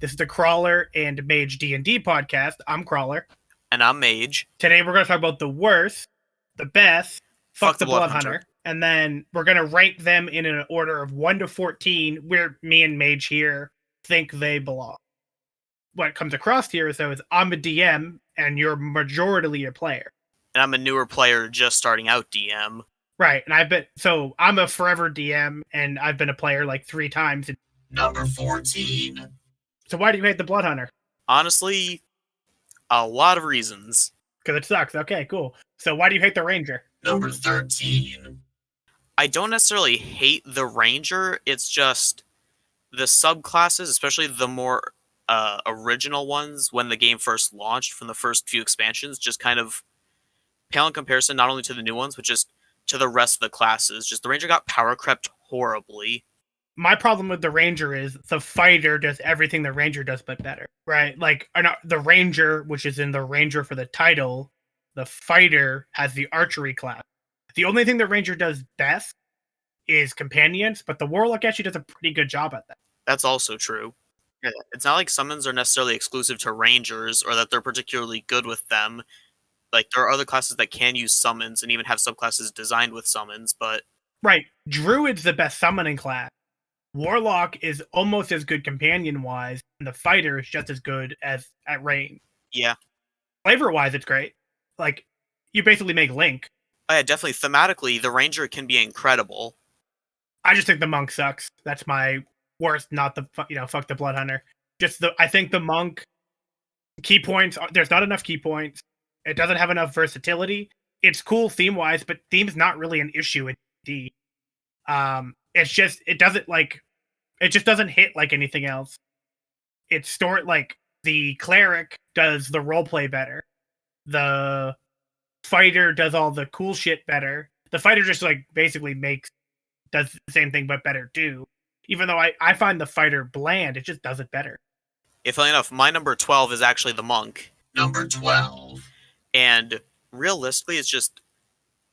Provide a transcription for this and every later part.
This is the Crawler and Mage D&D podcast. I'm Crawler. And I'm Mage. Today we're going to talk about the worst, the best, fuck the Blood Hunter. And then we're going to rank them in an order of 1 to 14 where me and Mage here think they belong. What comes across here is, though, is I'm a DM and you're majorly a player. And I'm a newer player just starting out DM. Right, and I'm a forever DM and I've been a player like 3 times. Number 14. So why do you hate the Blood Hunter? Honestly, a lot of reasons. Because it sucks. Okay, cool. So why do you hate the Ranger? Number 13. I don't necessarily hate the Ranger, it's just the subclasses, especially the more original ones when the game first launched from the first few expansions, just kind of pale in comparison not only to the new ones, but just to the rest of the classes. Just the Ranger got power crept horribly. My problem with the Ranger is the fighter does everything the Ranger does, but better, right? Like, the Ranger, which is in the Ranger for the title, the fighter has the archery class. The only thing the Ranger does best is companions, but the Warlock actually does a pretty good job at that. That's also true. Yeah, it's not like summons are necessarily exclusive to Rangers, or that they're particularly good with them. Like, there are other classes that can use summons, and even have subclasses designed with summons, but... Right, Druid's the best summoning class. Warlock is almost as good companion-wise, and the fighter is just as good as at range. Yeah. Flavor-wise, it's great. Like, you basically make Link. Oh, yeah, definitely. Thematically, the Ranger can be incredible. I just think the Monk sucks. That's my worst, not the, fuck the Blood Hunter. I think the Monk, key points, there's not enough key points. It doesn't have enough versatility. It's cool theme-wise, but theme's not really an issue in D. It's just, it just doesn't hit like anything else. It's like the cleric does the roleplay better. The fighter does all the cool shit better. The fighter just basically does the same thing but better too. Even though I find the fighter bland, it just does it better. If funny enough, my number 12 is actually the Monk. Number 12. And realistically, it's just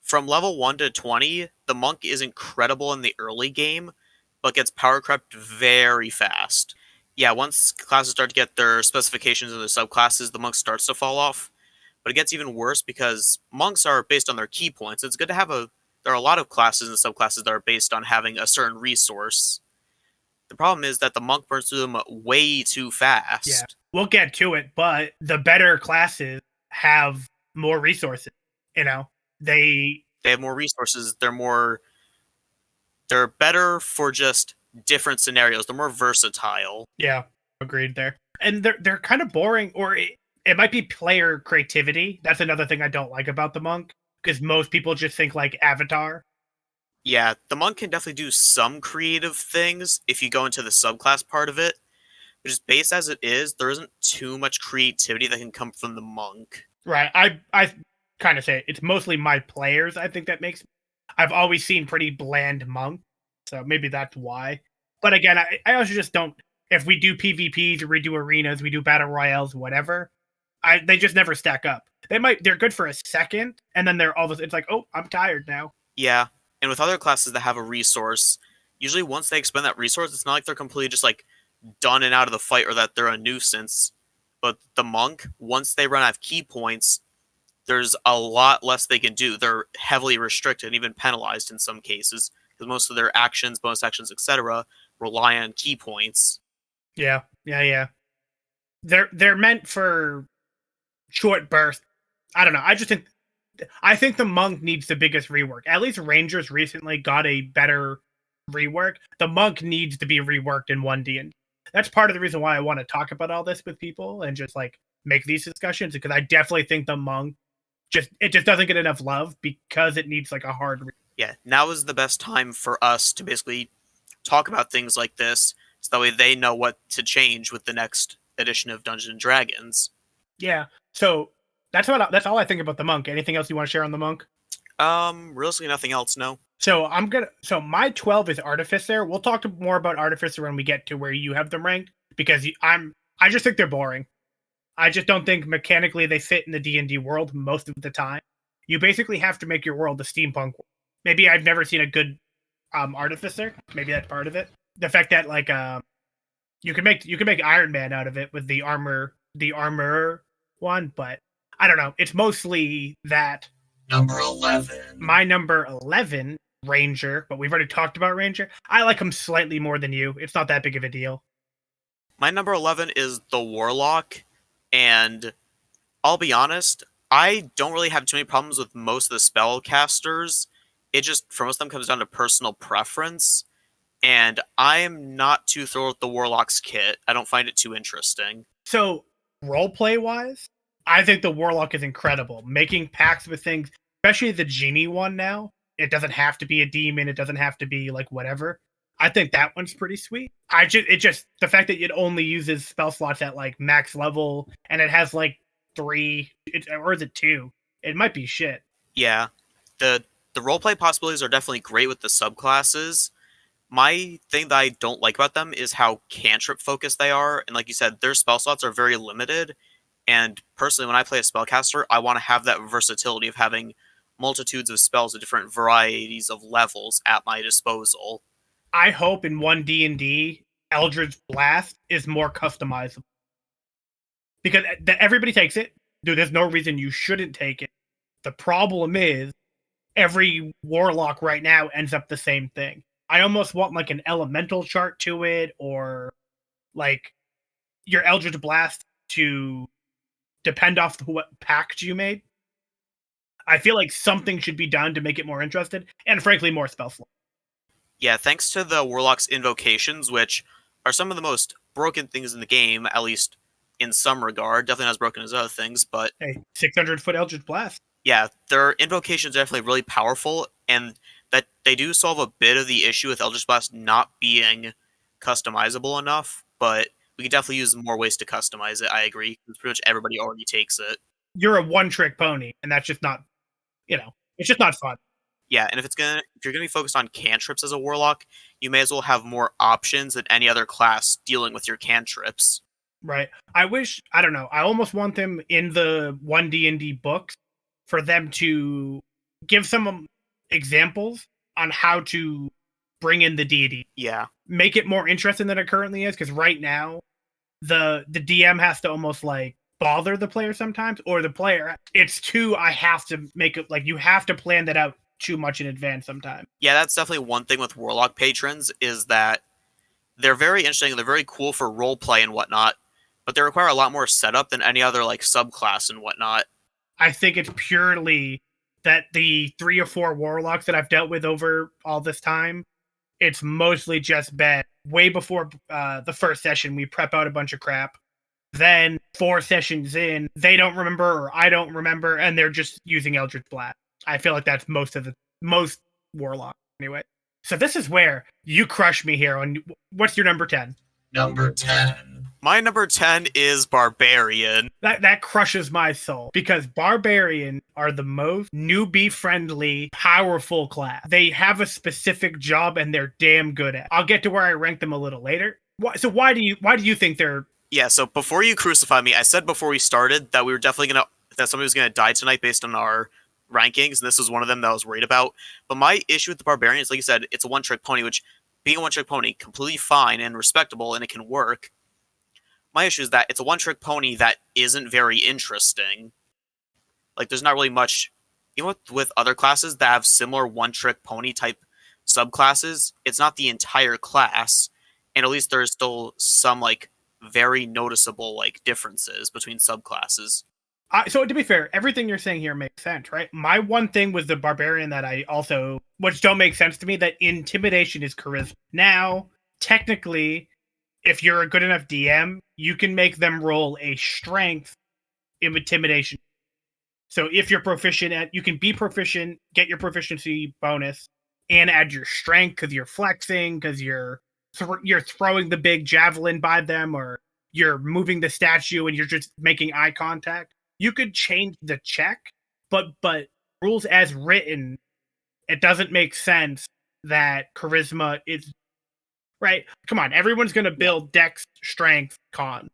from level 1 to 20, the Monk is incredible in the early game, but gets power crept very fast. Yeah, once classes start to get their specifications and their subclasses, the Monk starts to fall off. But it gets even worse because Monks are based on their key points. It's good to have there are a lot of classes and subclasses that are based on having a certain resource. The problem is that the Monk burns through them way too fast. Yeah, we'll get to it, but the better classes have more resources. They have more resources. They're better for just different scenarios. They're more versatile. Yeah, agreed there. And they're kind of boring, or it might be player creativity. That's another thing I don't like about the Monk, because most people just think like Avatar. Yeah, the Monk can definitely do some creative things if you go into the subclass part of it. But just based as it is, there isn't too much creativity that can come from the Monk. Right. I kind of say it's mostly my players, I think that makes... I've always seen pretty bland Monk, so maybe that's why. But again, I also just don't... If we do PvPs or we do arenas, we do battle royales, whatever, they just never stack up. They're good for a second, and then it's like, oh, I'm tired now. Yeah, and with other classes that have a resource, usually once they expend that resource, it's not like they're completely just done and out of the fight, or that they're a nuisance. But the Monk, once they run out of key points, there's a lot less they can do. They're heavily restricted and even penalized in some cases, because most of their actions, bonus actions, etc., rely on key points. Yeah. They're meant for short bursts. I don't know. I think the Monk needs the biggest rework. At least Rangers recently got a better rework. The Monk needs to be reworked in 1D. That's part of the reason why I want to talk about all this with people and just make these discussions, because I definitely think the Monk just doesn't get enough love because it needs a hard... Yeah, now is the best time for us to basically talk about things like this, so that way they know what to change with the next edition of Dungeons & Dragons. Yeah, so that's all I think about the Monk. Anything else you want to share on the Monk? Realistically nothing else, no. So my 12 is Artificer. We'll talk more about Artificer when we get to where you have them ranked, because I just think they're boring. I just don't think mechanically they fit in the D&D world most of the time. You basically have to make your world a steampunk world. Maybe I've never seen a good Artificer. Maybe that's part of it. The fact that You can make Iron Man out of it with the armor one, but I don't know. It's mostly that. Number 11. My number 11, Ranger, but we've already talked about Ranger. I like him slightly more than you. It's not that big of a deal. My number 11 is the Warlock, and I'll be honest, I don't really have too many problems with most of the spellcasters. It just, for most of them, comes down to personal preference, and I am not too thrilled with the Warlock's kit. I don't find it too interesting. So, roleplay wise, I think the Warlock is incredible. Making pacts with things, especially the Genie one now. It doesn't have to be a demon. It doesn't have to be like whatever. I think that one's pretty sweet. The fact that it only uses spell slots at like max level and it has like 3, or is it 2? It might be shit. Yeah, the roleplay possibilities are definitely great with the subclasses. My thing that I don't like about them is how cantrip focused they are, and like you said, their spell slots are very limited. And personally, when I play a spellcaster, I want to have that versatility of having multitudes of spells of different varieties of levels at my disposal. I hope in 1D&D, Eldritch Blast is more customizable. Because everybody takes it. Dude, there's no reason you shouldn't take it. The problem is, every Warlock right now ends up the same thing. I almost want like an elemental chart to it, or like your Eldritch Blast to depend off what pact you made. I feel like something should be done to make it more interesting, and frankly, more spell slots. Yeah, thanks to the Warlock's invocations, which are some of the most broken things in the game, at least in some regard. Definitely not as broken as other things, but Hey, 600-foot Eldritch Blast. yeah, their invocations are definitely really powerful, and that they do solve a bit of the issue with Eldritch Blast not being customizable enough, but we could definitely use more ways to customize it, I agree, because pretty much everybody already takes it. You're a one-trick pony, and that's just not, it's just not fun. Yeah, and if you're gonna be focused on cantrips as a warlock, you may as well have more options than any other class dealing with your cantrips. Right. I don't know. I almost want them in the 1D&D books for them to give some examples on how to bring in the deity. Yeah. Make it more interesting than it currently is, because right now, the DM has to almost like bother the player sometimes, or the player, I have to make it, like, you have to plan that out too much in advance sometimes. Yeah, that's definitely one thing with warlock patrons, is that they're very interesting, they're very cool for roleplay and whatnot, but they require a lot more setup than any other like subclass and whatnot. I think it's purely that the 3 or 4 warlocks that I've dealt with over all this time, it's mostly just been way before the first session, we prep out a bunch of crap. Then 4 sessions in, they don't remember, or I don't remember, and they're just using Eldritch Blast. I feel like that's most warlocks anyway. So this is where you crush me here. On what's your number 10? Number 10. My number 10 is Barbarian. That crushes my soul, because Barbarian are the most newbie-friendly, powerful class. They have a specific job and they're damn good at it. I'll get to where I rank them a little later. So why do you think they're... Yeah, so before you crucify me, I said before we started that we were definitely that somebody was gonna die tonight based on our rankings, and this was one of them that I was worried about. But my issue with the Barbarian is, like you said, it's a one-trick pony, which, being a one-trick pony, completely fine and respectable, and it can work. My issue is that it's a one-trick pony that isn't very interesting. Like, there's not really much... Even with other classes that have similar one-trick pony type subclasses, it's not the entire class, and at least there's still some, like, very noticeable, like, differences between subclasses. So to be fair, everything you're saying here makes sense, right? My one thing was the Barbarian that I also, which don't make sense to me, that intimidation is charisma. Now, technically, if you're a good enough DM, you can make them roll a strength intimidation. So if you're proficient you can be proficient, get your proficiency bonus, and add your strength because you're flexing, because you're throwing the big javelin by them, or you're moving the statue and you're just making eye contact. You could change the check, but rules as written, it doesn't make sense that charisma is... Right? Come on, everyone's going to build dex, strength, con.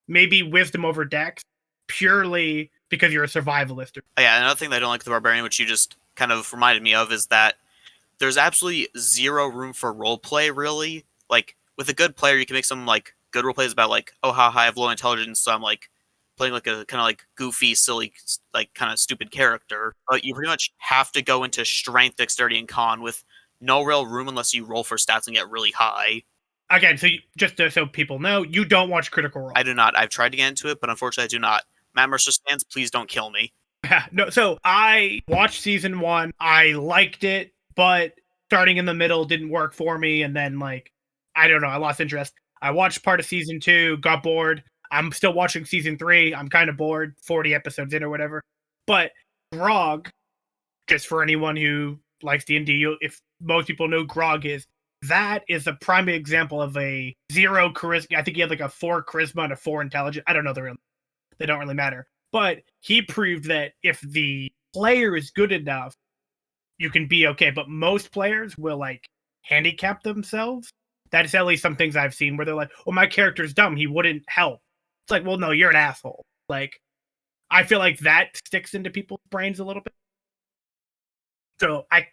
Maybe wisdom over dex, purely because you're a survivalist. Yeah, another thing that I don't like with the Barbarian, which you just kind of reminded me of, is that there's absolutely zero room for roleplay, really. Like, with a good player, you can make some, like, good role play is about like, oh, how high I have low intelligence, so I'm like playing like a kind of like goofy, silly, like kind of stupid character. But you pretty much have to go into strength, dexterity, and con with no real room unless you roll for stats and get really high. Again, so people know, you don't watch Critical Role. I do not. I've tried to get into it, but unfortunately, I do not. Matt Mercer fans, please don't kill me. No, so I watched season 1. I liked it, but starting in the middle didn't work for me, and then like I don't know, I lost interest. I watched part of season 2, got bored. I'm still watching season 3. I'm kind of bored, 40 episodes in or whatever. But Grog, just for anyone who likes D&D, if most people know Grog that is a prime example of a 0 charisma. I think he had like a 4 charisma and a 4 intelligence. I don't know they don't really matter. But he proved that if the player is good enough, you can be okay. But most players will like handicap themselves. That's at least some things I've seen where they're like, "Well, my character's dumb. He wouldn't help." It's like, well, no, you're an asshole. Like, I feel like that sticks into people's brains a little bit. So I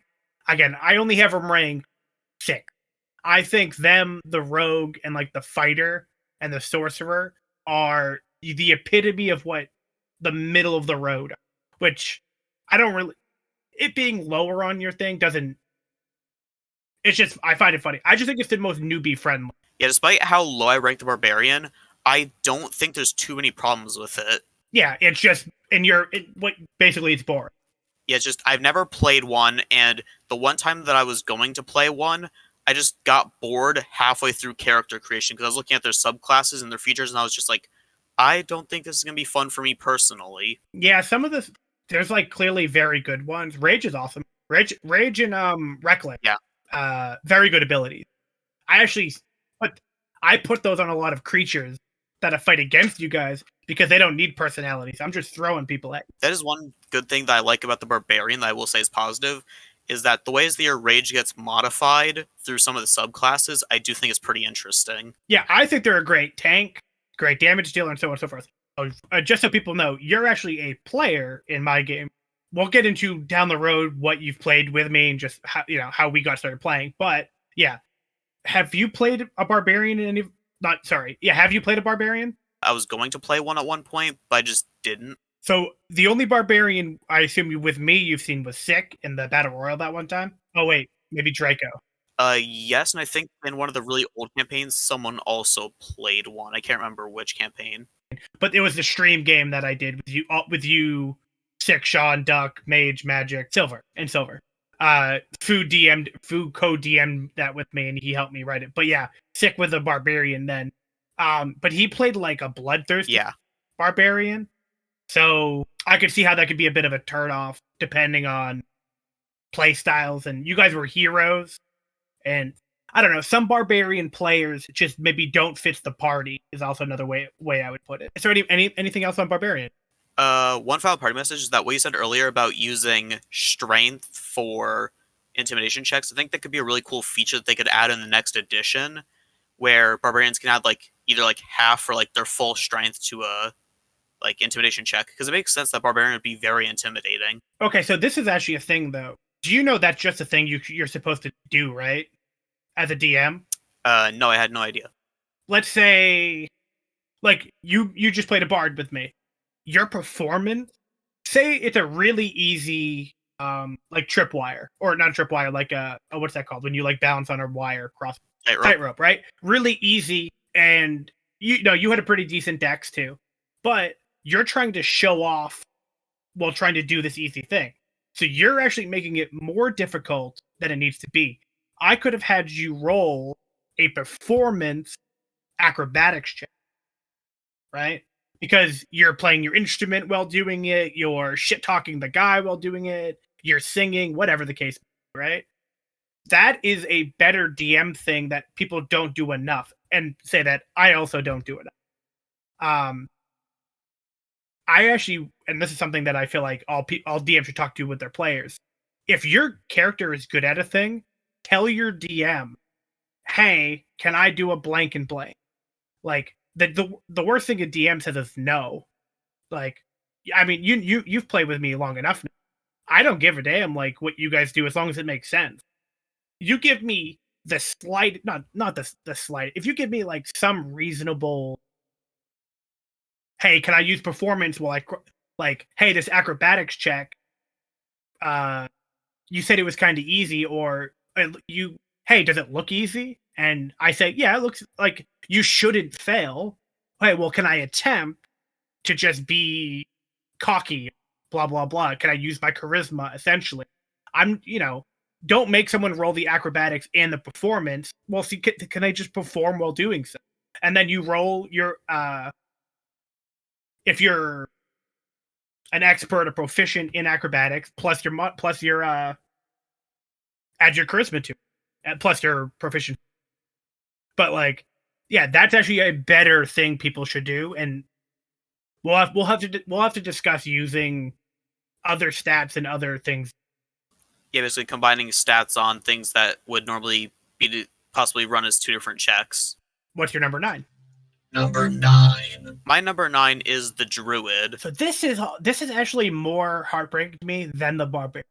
only have them ranked 6. I think them, the rogue, and like the fighter and the sorcerer are the epitome of what the middle of the road, which I don't really. It being lower on your thing doesn't. It's just I find it funny. I just think it's the most newbie friendly. Yeah, despite how low I rank the barbarian, I don't think there's too many problems with it. Yeah, it's just basically it's boring. Yeah, it's just I've never played one, and the one time that I was going to play one, I just got bored halfway through character creation because I was looking at their subclasses and their features, and I was just like, I don't think this is gonna be fun for me personally. Yeah, some of this there's like clearly very good ones. Rage is awesome. Rage and Reckless. Yeah. Very good abilities. I put those on a lot of creatures that fight against you guys because they don't need personalities. I'm just throwing people at you. That is one good thing that I like about the barbarian that I will say is positive, is that the ways that your rage gets modified through some of the subclasses, I do think is pretty interesting. Yeah, I think they're a great tank, great damage dealer, and so on and so forth. Just so people know, you're actually a player in my game. We'll get into down the road what you've played with me and just how we got started playing. But yeah, have you played a barbarian in any? Not sorry. Yeah, have you played a barbarian? I was going to play one at one point, but I just didn't. So the only barbarian I assume with me you've seen was Sick in the Battle Royal that one time. Oh wait, maybe Draco. Yes, and I think in one of the really old campaigns, someone also played one. I can't remember which campaign. But it was the stream game that I did with you, Sick, Sean, Duck, Mage, Magic, Silver. Fu co-DM'd that with me, and he helped me write it. But yeah, Sick with a barbarian then. But he played like a bloodthirsty barbarian. So I could see how that could be a bit of a turnoff depending on play styles. And you guys were heroes. And I don't know, some barbarian players just maybe don't fit the party is also another way I would put it. Is there anything else on barbarian? One final party message is that what you said earlier about using strength for intimidation checks, I think that could be a really cool feature that they could add in the next edition, where barbarians can add like either like half or like their full strength to a like intimidation check, because it makes sense that barbarian would be very intimidating. Okay, so this is actually a thing though. Do you know that's just a thing you're supposed to do, right? As a DM? No, I had no idea. Let's say, like, you just played a bard with me. Your performance, say it's a really easy, like tripwire, or not a tripwire, like what's that called? When you like balance on a wire across tightrope, right? Really easy, and you had a pretty decent dex too, but you're trying to show off while trying to do this easy thing. So you're actually making it more difficult than it needs to be. I could have had you roll a performance acrobatics check, right? Because you're playing your instrument while doing it, you're shit-talking the guy while doing it, you're singing, whatever the case, right? That is a better DM thing that people don't do enough, and say that I also don't do enough. I actually, and this is something that I feel like all DMs should talk to with their players. If your character is good at a thing, tell your DM, hey, can I do a blank and blank? Like, the worst thing a DM says is no. Like, I mean, you've played with me long enough now. I don't give a damn like what you guys do as long as it makes sense. You give me the slight, not the slight. If you give me like some reasonable, hey, can I use performance while like, hey, this acrobatics check, you said it was kind of easy, or you, hey, does it look easy? And I say, yeah, it looks like you shouldn't fail. Hey, well, can I attempt to just be cocky, blah blah blah? Can I use my charisma? Essentially, I'm, don't make someone roll the acrobatics and the performance. Well, see, can I just perform while doing so? And then you roll your if you're an expert or proficient in acrobatics, plus your add your charisma to it, and plus your proficient. But like, yeah, that's actually a better thing people should do, and we'll have to discuss using other stats and other things. Yeah, basically combining stats on things that would normally be possibly run as two different checks. What's your number 9? Number 9. My number 9 is the Druid. So this is actually more heartbreaking to me than the Barbarian,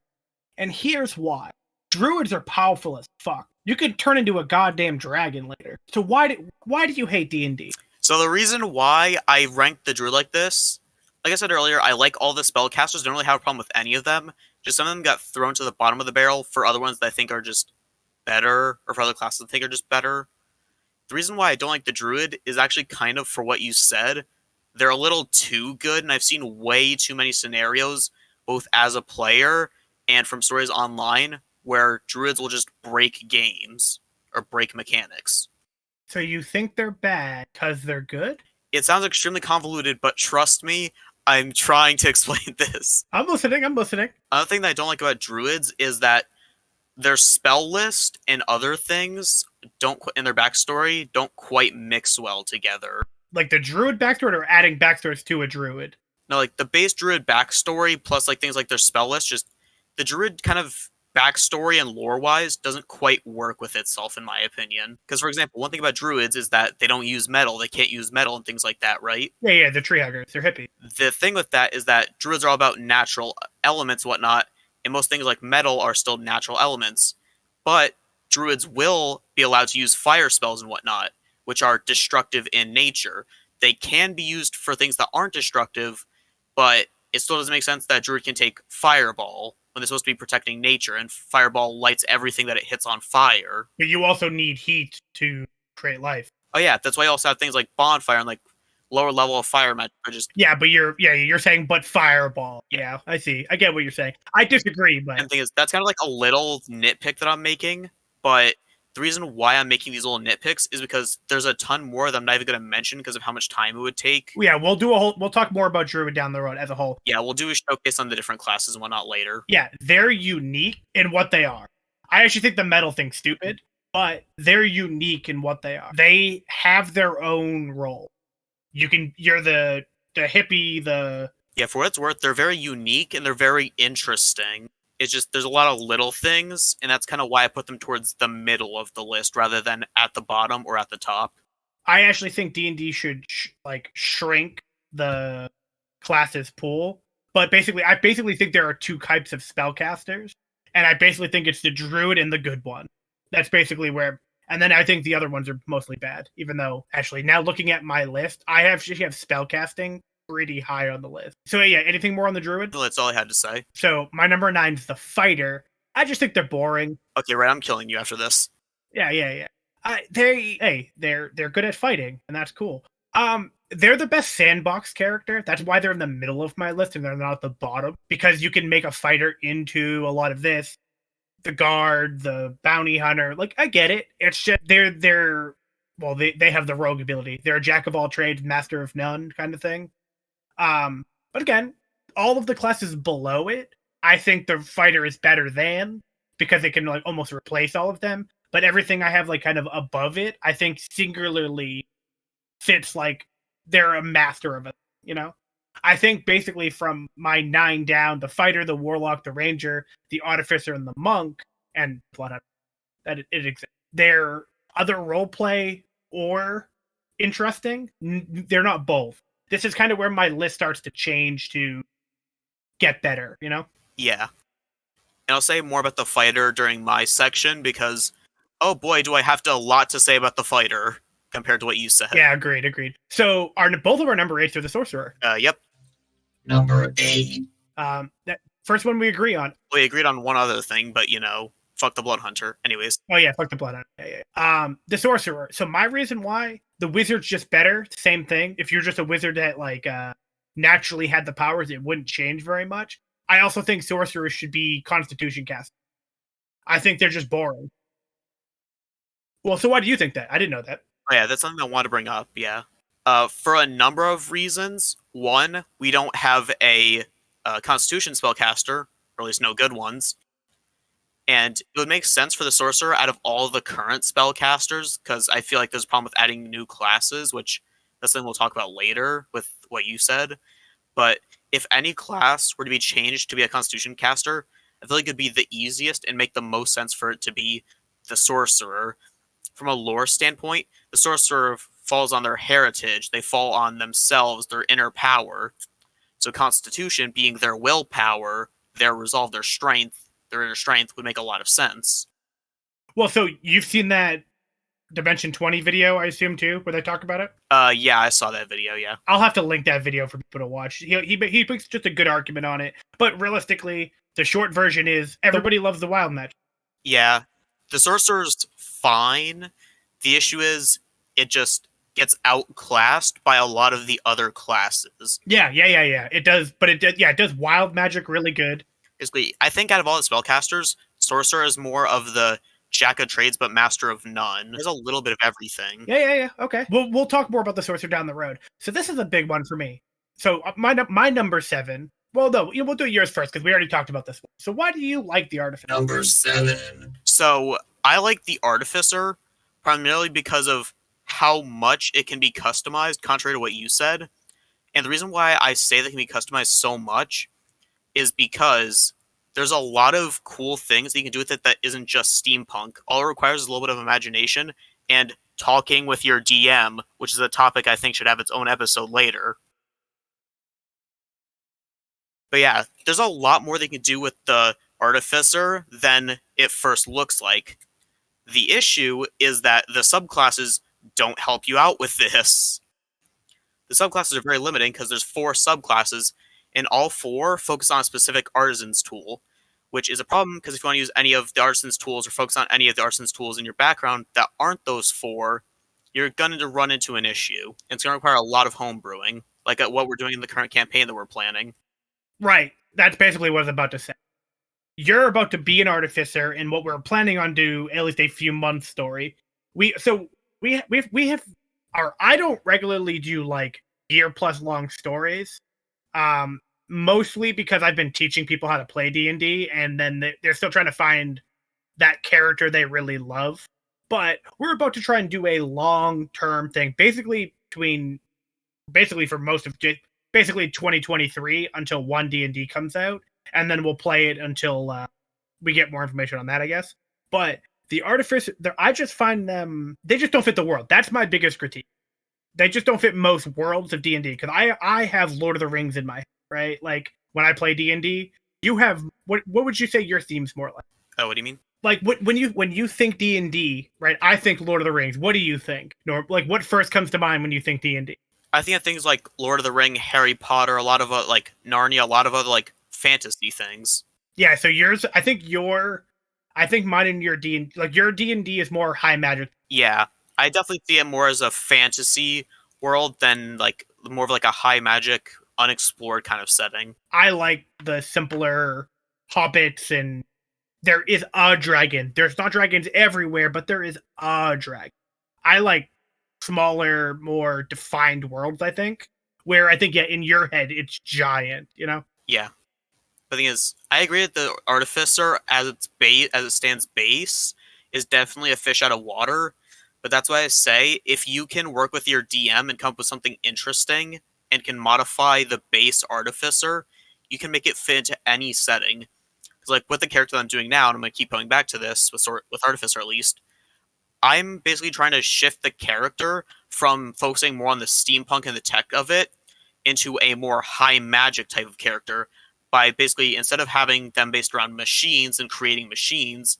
and here's why. Druids are powerful as fuck. You could turn into a goddamn dragon later. So why do you hate D&D? So the reason why I ranked the Druid like this, like I said earlier, I like all the spellcasters. Don't really have a problem with any of them. Just some of them got thrown to the bottom of the barrel for other ones that I think are just better, or for other classes that I think are just better. The reason why I don't like the Druid is actually kind of for what you said. They're a little too good, and I've seen way too many scenarios, both as a player and from stories online, where Druids will just break games or break mechanics. So you think they're bad because they're good? It sounds extremely convoluted, but trust me, I'm trying to explain this. I'm listening. Another thing that I don't like about Druids is that their spell list and other things in their backstory don't quite mix well together. Like the Druid backstory, or adding backstories to a Druid? No, like the base Druid backstory plus like things like their spell list, just the Druid kind of backstory and lore-wise doesn't quite work with itself, in my opinion. Because, for example, one thing about Druids is that they don't use metal. They can't use metal and things like that, right? Yeah, the tree huggers. They're hippie. The thing with that is that Druids are all about natural elements and whatnot, and most things like metal are still natural elements. But Druids will be allowed to use fire spells and whatnot, which are destructive in nature. They can be used for things that aren't destructive, but it still doesn't make sense that a Druid can take Fireball when they're supposed to be protecting nature, and Fireball lights everything that it hits on fire. But you also need heat to create life. Oh yeah, that's why you also have things like Bonfire and like lower level of fire magic. Yeah, but you're saying but Fireball. Yeah, I see. I get what you're saying. I disagree, but and the thing is, that's kind of like a little nitpick that I'm making, but the reason why I'm making these little nitpicks is because there's a ton more that I'm not even going to mention because of how much time it would take. Yeah, we'll talk more about Druid down the road as a whole. Yeah, we'll do a showcase on the different classes and whatnot later. Yeah, they're unique in what they are. I actually think the metal thing's stupid, but they're unique in what they are. They have their own role. You're the hippie, Yeah, for what it's worth, they're very unique and they're very interesting. It's just there's a lot of little things, and that's kind of why I put them towards the middle of the list rather than at the bottom or at the top. I actually think D&D should shrink the classes pool, but I basically think there are 2 types of spellcasters, and I basically think it's the Druid and the good one. That's basically where, and then I think the other ones are mostly bad. Even though, actually, now looking at my list, I actually have spellcasting pretty high on the list. So yeah, anything more on the Druid? That's all I had to say. So my number 9 is the Fighter. I just think they're boring. Okay, right, I'm killing you after this. Yeah. They're good at fighting, and that's cool. They're the best sandbox character. That's why they're in the middle of my list and they're not at the bottom, because you can make a fighter into a lot of this. The guard, the bounty hunter. Like, I get it. It's just they have the rogue ability. They're a jack of all trades, master of none kind of thing. But again, all of the classes below it, I think the fighter is better than, because it can like almost replace all of them. But everything I have like kind of above it, I think singularly fits like they're a master of it, I think basically from my 9 down, the fighter, the warlock, the ranger, the artificer, and the monk, and bloodhound, that it exists. They're other roleplay or interesting. They're not both. This is kind of where my list starts to change to get better, Yeah. And I'll say more about the fighter during my section, because Oh boy, do I have a lot to say about the fighter compared to what you said. Yeah, agreed. So both of our number 8s are the sorcerer. Yep. Number 8. That first one we agree on. We agreed on one other thing, but fuck the blood hunter. Anyways. Oh yeah, fuck the blood hunter. Yeah. The sorcerer. So my reason why the wizard's just better. Same thing. If you're just a wizard that naturally had the powers, it wouldn't change very much. I also think sorcerers should be Constitution cast. I think they're just boring. Well, so why do you think that? I didn't know that. Oh yeah, that's something I want to bring up. Yeah. For a number of reasons. One, we don't have a Constitution spellcaster, or at least no good ones. And it would make sense for the sorcerer out of all the current spellcasters, because I feel like there's a problem with adding new classes, which that's something we'll talk about later with what you said. But if any class were to be changed to be a Constitution caster, I feel like it'd be the easiest and make the most sense for it to be the sorcerer. From a lore standpoint, the sorcerer falls on their heritage. They fall on themselves, their inner power. So Constitution being their willpower, their resolve, their strength, their inner strength would make a lot of sense. Well, so you've seen that Dimension 20 video, I assume, too, where they talk about it? Yeah, I saw that video, yeah. I'll have to link that video for people to watch. He makes just a good argument on it. But realistically, the short version is everybody loves the wild match. Yeah. The sorcerer's fine. The issue is it just gets outclassed by a lot of the other classes. Yeah. It does, but it does wild magic really good. Basically, I think out of all the spellcasters, sorcerer is more of the jack of trades but master of none. There's a little bit of everything. Yeah. Okay. We'll talk more about the sorcerer down the road. So this is a big one for me. So my number 7. Well, no, we'll do yours first because we already talked about this one. So why do you like the Artificer? Number 7. So I like the Artificer primarily because of how much it can be customized, contrary to what you said. And the reason why I say that it can be customized so much is because there's a lot of cool things that you can do with it that isn't just steampunk. All it requires is a little bit of imagination and talking with your DM, which is a topic I think should have its own episode later. But yeah, there's a lot more they can do with the Artificer than it first looks like. The issue is that the subclasses don't help you out with this. The subclasses are very limiting because there's 4 subclasses, and all 4 focus on a specific artisan's tool, which is a problem because if you want to use any of the artisan's tools or focus on any of the artisan's tools in your background that aren't those 4, you're going to run into an issue. And it's going to require a lot of homebrewing, like what we're doing in the current campaign that we're planning. Right. That's basically what I was about to say. You're about to be an artificer in what we're planning on do at least a few months story. We have our I don't regularly do like year plus long stories. Mostly because I've been teaching people how to play D&D and then they're still trying to find that character they really love. But we're about to try and do a long-term thing, basically for most of basically 2023 until 1 D&D comes out, and then we'll play it until we get more information on that, I guess. But the Artificer, I just find them, they just don't fit the world. That's my biggest critique. They just don't fit most worlds of D&D, because I have Lord of the Rings in my head, right? Like, when I play D&D, you have, what would you say your theme's more like? Oh, what do you mean? Like, when you think D&D, right, I think Lord of the Rings. What do you think? Like, what first comes to mind when you think D&D? I think of things like Lord of the Ring, Harry Potter, a lot of like Narnia, a lot of other like fantasy things. Yeah, so yours, I think mine and your D&D, like your D&D is more high magic. Yeah, I definitely see it more as a fantasy world than like more of like a high magic, unexplored kind of setting. I like the simpler hobbits, and there is a dragon. There's not dragons everywhere, but there is a dragon. I like smaller, more defined worlds, I think. Where I think, yeah, in your head, it's giant, you know? Yeah. The thing is, I agree that the Artificer, as it stands base, is definitely a fish out of water. But that's why I say, if you can work with your DM and come up with something interesting and can modify the base Artificer, you can make it fit into any setting. Because like with the character that I'm doing now, and I'm going to keep going back to this, with Artificer at least, I'm basically trying to shift the character from focusing more on the steampunk and the tech of it into a more high magic type of character by basically, instead of having them based around machines and creating machines,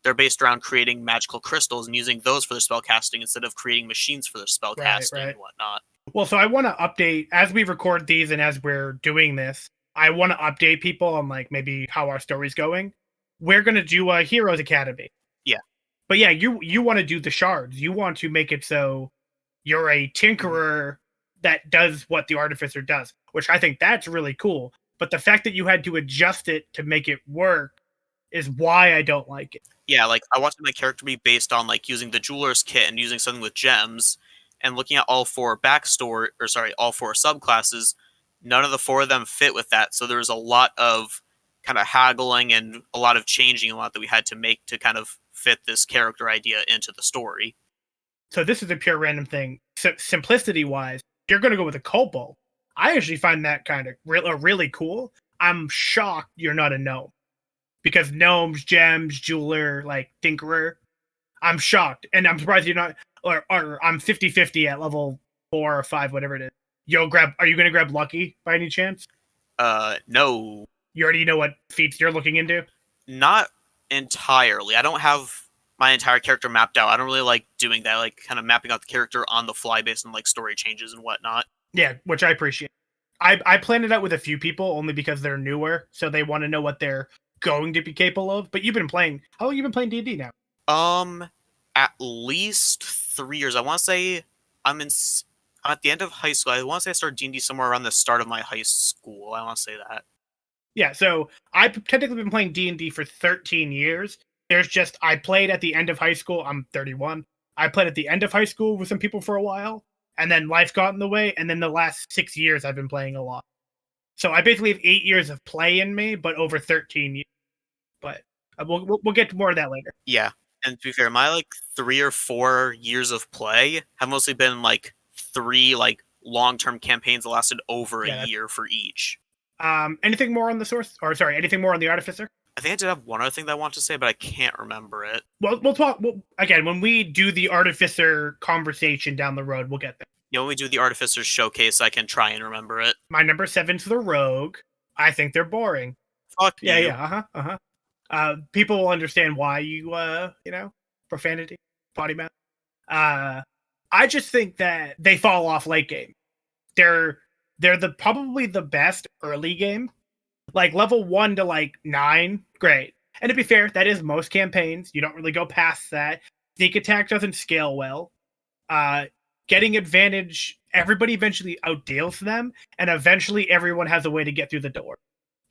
they're based around creating magical crystals and using those for their spell casting instead of creating machines for their spell casting and whatnot. Well, so I want to update as we record these and as we're doing this. I want to update people on like maybe how our story's going. We're gonna do a Heroes Academy. Yeah. But yeah, you want to do the shards. You want to make it so you're a tinkerer that does what the artificer does, which I think that's really cool. But the fact that you had to adjust it to make it work is why I don't like it. Yeah, like I wanted my character to be based on like using the jeweler's kit and using something with gems, and looking at all four subclasses. None of the four of them fit with that, so there's a lot of kind of haggling and a lot of changing a lot that we had to make to kind of fit this character idea into the story. So this is a pure random thing. Simplicity wise, you're going to go with a kobold. I actually find that kind of really cool. I'm shocked you're not a gnome. Because gnomes, gems, jeweler, like tinkerer. I'm shocked. And I'm surprised you're not, or I'm 50-50 at level 4 or 5, whatever it is. Are you going to grab Lucky by any chance? No. You already know what feats you're looking into? Not entirely. I don't have my entire character mapped out. I don't really like doing that, like kind of mapping out the character on the fly based on like story changes and whatnot. Yeah, which I appreciate. I planned it out with a few people only because they're newer, so they want to know what they're going to be capable of. But you've been playing. How long have you been playing D&D now? At least 3 years. I want to say I'm at the end of high school. I want to say I started D&D somewhere around the start of my high school. I want to say that. Yeah, so I've technically been playing D&D for 13 years. I played at the end of high school. I'm 31. I played at the end of high school with some people for a while, and then life got in the way, and then the last 6 years I've been playing a lot. So I basically have 8 years of play in me, but over 13 years. But we'll get to more of that later. Yeah, and to be fair, my like 3 or 4 years of play have mostly been like 3 like long-term campaigns that lasted over a year for each. Anything more on the source? Or sorry, anything more on the artificer? I think I did have one other thing that I want to say, but I can't remember it. Well, we'll talk again when we do the artificer conversation down the road. We'll get there. Yeah, when we do the artificer showcase, I can try and remember it. My number 7's the rogue. I think they're boring. Fuck you. Yeah. People will understand why you profanity, potty mouth. I just think that they fall off late game. They're probably the best early game. Like level 1 to like 9, great. And to be fair, that is most campaigns. You don't really go past that. Sneak attack doesn't scale well. Getting advantage, everybody eventually outdeals them, and eventually everyone has a way to get through the door.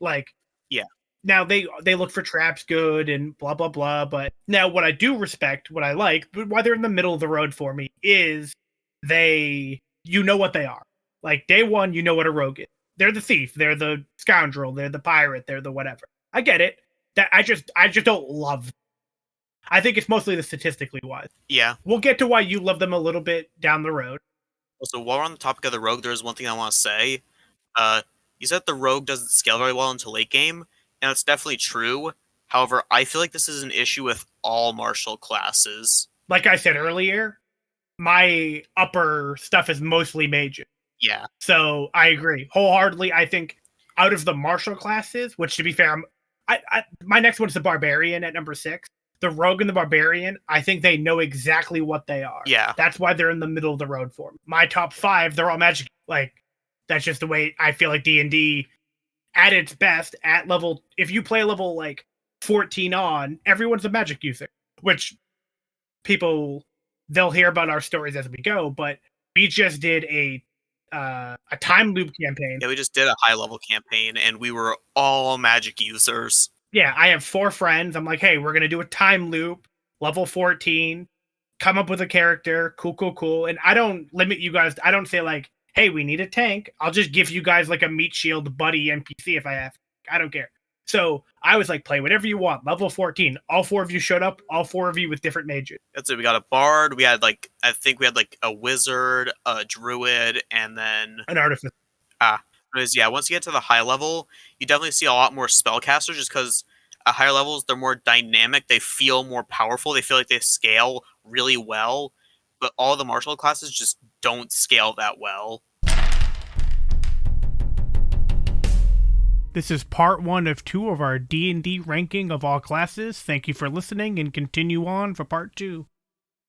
Like, yeah. Now they look for traps good and blah blah blah, but now what I do respect, what I like, but why they're in the middle of the road for me is you know what they are. Like day one, you know what a rogue is. They're the thief, they're the scoundrel, they're the pirate, they're the whatever. I get it. That I just don't love them. I think it's mostly the statistically wise. Yeah. We'll get to why you love them a little bit down the road. Also, while we're on the topic of the rogue, there's one thing I want to say. You said the rogue doesn't scale very well into late game, and that's definitely true. However, I feel like this is an issue with all martial classes. Like I said earlier, my upper stuff is mostly mages. Yeah. So I agree wholeheartedly. I think out of the martial classes, which to be fair, my next one's the barbarian at number 6. The rogue and the barbarian, I think they know exactly what they are. Yeah. That's why they're in the middle of the road for me. My top 5, they're all magic. Like, that's just the way I feel like D&D at its best at level. If you play level like 14 on, everyone's a magic user, which they'll hear about our stories as we go. But we just did a time loop campaign. Yeah, we just did a high level campaign, and we were all magic users. Yeah, I have 4 friends. I'm like, hey, we're going to do a time loop, level 14, come up with a character, cool. And I don't limit you guys. I don't say like, hey, we need a tank. I'll just give you guys like a meat shield buddy NPC if I have. I don't care. So I was like, play whatever you want. Level 14. All 4 of you showed up. All 4 of you with different mages. That's it. We got a bard. We had I think we had a wizard, a druid, and then an artificer. Yeah, once you get to the high level, you definitely see a lot more spellcasters just because at higher levels, they're more dynamic. They feel more powerful. They feel like they scale really well. But all the martial classes just don't scale that well. This is part 1 of 2 of our D&D ranking of all classes. Thank you for listening and continue on for part 2.